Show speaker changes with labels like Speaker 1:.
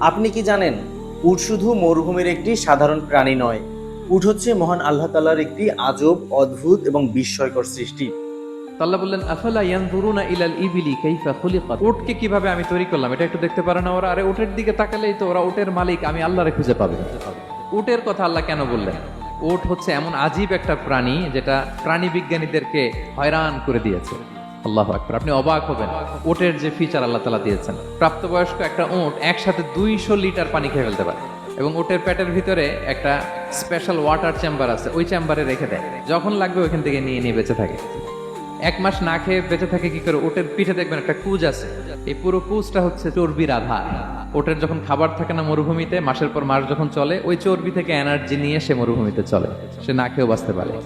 Speaker 1: আপনি কি জানেন, উট শুধু মরুভূমির একটি সাধারণ প্রাণী নয়। উট হচ্ছে মহান আল্লাহ তাআলার একটি আজব, অদ্ভুত এবং বিস্ময়কর সৃষ্টি।
Speaker 2: আল্লাহ বললেন, আফালা ইয়ানজুরুনা ইলাল ইবিলি কাইফা খুলিকাত। উটকে কিভাবে আমি তৈরি করলাম এটা একটু দেখতে পারে না ওরা? আরে উটের দিকে তাকালেই তো ওরা উটের মালিক, আমি আল্লাহরে খুঁজে পাবে। উটের কথা আল্লাহ কেন বললেন? উট হচ্ছে এমন আজীব একটা প্রাণী যেটা প্রাণী বিজ্ঞানীদেরকে হয়রান করে দিয়েছে। আল্লাহু আকবার, আপনি অবাক হবেন উটের যে ফিচার আল্লাহ তাআলা দিয়েছেন। প্রাপ্তবয়স্ক একটা উট একসাথে 200 লিটার পানি খেয়ে ফেলতে পারে, এবং উটের পেটের ভিতরে একটা স্পেশাল ওয়াটার চেম্বার আছে, ওই চেম্বারে রেখে দেয়, যখন লাগবে ওইখান থেকে নিয়ে নিয়ে বেঁচে থাকে। 1 মাস না খেয়ে বেঁচে থাকে কি করে? ওটের পিঠে দেখবেন একটা কুজ আছে, এই পুরো কুজটা হচ্ছে চর্বির আধার। ওটের যখন খাবার থাকে না মরুভূমিতে, মাসের পর মাস যখন চলে, ওই চর্বি থেকে এনার্জি নিয়ে সে মরুভূমিতে চলে, সে না খেয়েও বাঁচতে পারে।